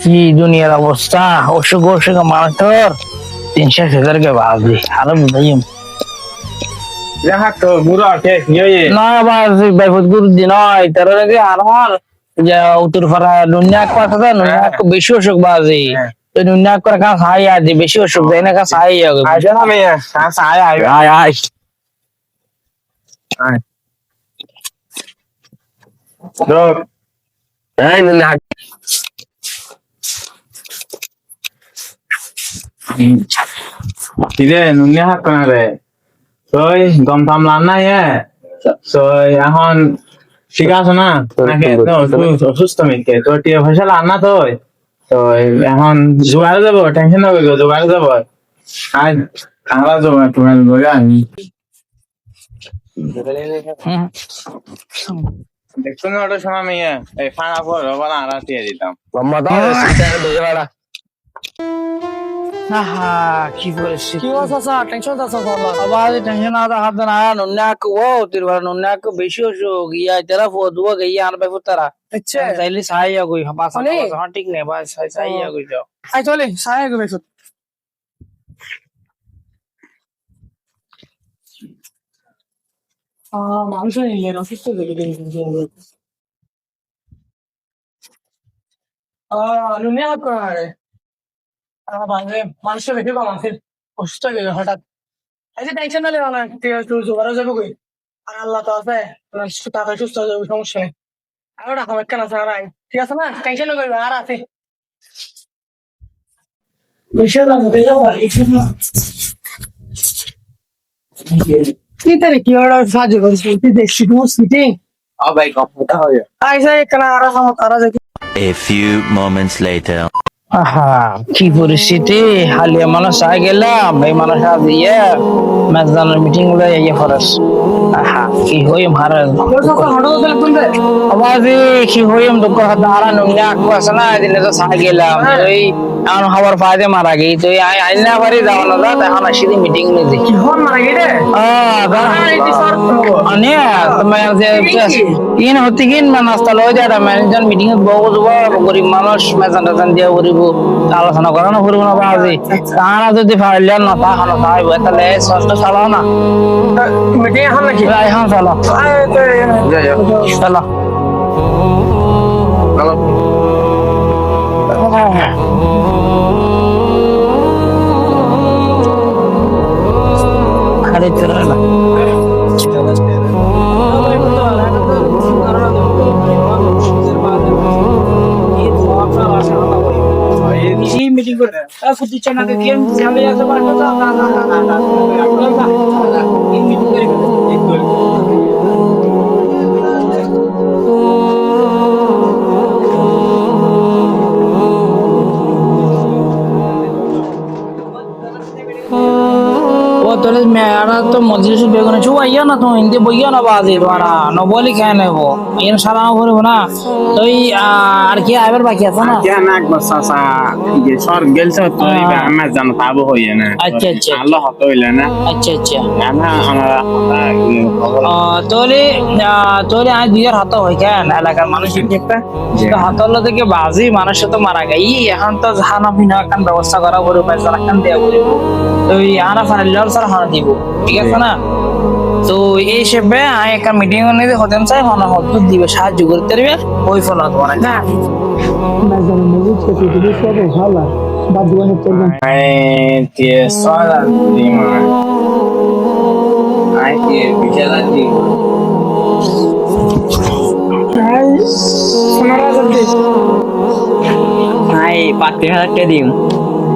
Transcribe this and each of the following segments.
কি দুনিয়ার অবস্থা, অসুখ অসুখ মানুষ তোর 300,000 বাজি আরো বুঝাই তো বুড়ো আছে না বাজি বাইফুত গুরু দিন হয় তার আগে আর যে উত্তর পাড়া নুনিয়াক কথা নুনিয়াক বেশি অসুখ বাজি তো নুনিয়াক করে কাজ হাই আজ বেশি অসুখ দেয় না কাজ হাই আগে আইসা না মেয়ে আয় আয় আয় আয় আয় লোক এই নুনিয়া কিরে নুনিয়া হাত না রে তুই গম পামলাম না তুই এখন ঠিক আছে না নাকি অসুস্থ মেয়েকে তোর টিয়া ফসল আনা তুই তো এখন জোগাড় যাবো টেনশন হবে জোগাড় যাবো আজ খাওয়া জোগাড় টোগাড় করে আমি দেখছো না ওটা সময় মেয়ে এই খানা পর বলা আর দিয়ে দিতাম কি করেছি কি হচ্ছে স্যার টেনশন আছে স্যার আবার টেনশন আদা হাত না নুনিয়াক ও তিরবার নুনিয়াক বেশি অসুখ ইয়া তেরা ফদুয়া গইয়া আর বাইফুত তারা আচ্ছা তাইলে সাইয়া গই বাসা মানে? ঠিক নেই বাস সাইয়া গই যাও আই চলে সায়া গবে সব মানুষ নিলে অসুস্থ দেখে নুনিয়া হাত করে মানুষটা বেশি কম আছে অসুস্থ হয়ে গেল হঠাৎ এই যে টেনশন না লেও না ঠিক আছে তুই জোগাড় যাবে কই আর আল্লাহ তো আছে টাকা সুস্থ হয়ে যাবে সমস্যা নেই আর রাখো কেন আছে আর ঠিক আছে না টেনশন না করবে আর আছে কি ওরা সাহায্য করছে তুই দেখছি তোমার সিটিং ভাই কপটা হয় আইসা এখানে আর তারা A few moments later. আহা কি পরিস্থিতি হালিয়া মানুষ আই গেলাম এই মানুষ দিয়ে মেজদানের মিটিং গুলো ইয়ে ফরস আহা কি হই মহারাজ আবার কি হই দুঃখ হারা নুনে আকু আছে না দিনে তো সাই গেলাম ওই এখন খবর ফায়দে মারা গই তো আই না পারি যাও না দাদা এখন আসি মিটিং নে দেখি ফোন মারা গেলে আনে তুমি যে ইন হতে কিন নাস্তা লই যাটা ম্যানেজার মিটিং এ বউ গরিব মানুষ মেজান টাজান দিয়ে করিব আলোচনা করানো করবো না বাজি তারা যদি পারলেন না তা খানো খাইব তাহলে ষষ্ঠ চালাও না মিটিং এখন নাকি এখন চালো চলো খালি চলে না মিটিং করে ফুটি চানাকে কেন জানে আছে পারবে না না এই মিটিং করে তোর মেয়ারা তো মজলিস বেগুনে ছু আইয়া না তো হিন্দি বইয়া না বাজে তোরা ন বলি খেয়ে নেবো ইন সারা করবো না তুই আর কি আইবার বাকি আছে না কেন একবার সাসা যে সর গেলছে তো আমার জানো পাবো হইয়া না আচ্ছা আচ্ছা আল্লাহ হতো হইলে না আচ্ছা আচ্ছা না আমরা তোরে তোরে আজ দুইয়ের হাত হয় কেন এলাকার মানুষ একটা হাতল থেকে বাজি মানুষ তো মারা গাই এখন তো জাহানা বিনা কান ব্যবস্থা করা বড় পয়সা রাখান দেয়া বলবো তুই আনা ফাইলার স্যার হানা দিব ঠিক আছে না তো এই হিসেবে আমি একটা মিটিং নিয়ে হতেন চাই মনে হতো দিবে সাহায্য করতে পারবে ওই ফলা তোমার না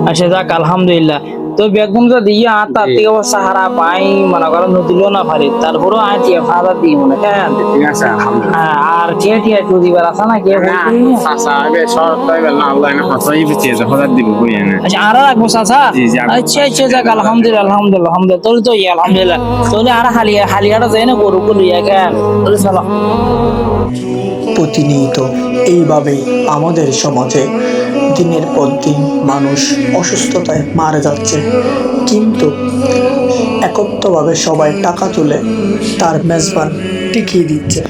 আচ্ছা যাক আলহামদুলিল্লাহ তো বেগুন যা দিয়ে তার থেকে সাহারা পাই মনে করো নদীল না পারি তারপরেও আছি ফাদা দিই মনে কেন ঠিক আছে হ্যাঁ আর কে কে একটু দিবার আছে না কে সাসা আগে সর তাই বল না আল্লাহ না হতই বিচে হঠাৎ দিব কইয়া না আচ্ছা আর রাখবো চাচা আচ্ছা আচ্ছা যাক আলহামদুলিল্লাহ আলহামদুলিল্লাহ আলহামদুলিল্লাহ তোর তো আলহামদুলিল্লাহ তোলে আর হালিয়াটা যাই না গরু গরু ইয়া কেন তোলে চলো প্রতিনিয়ত এইভাবেই আমাদের সমাজে দিনের পর দিন মানুষ অসুস্থতায় মারা যাচ্ছে, কিন্তু একত্রভাবে সবাই টাকা তুলে তার মেজবান টিকিয়ে দিচ্ছে।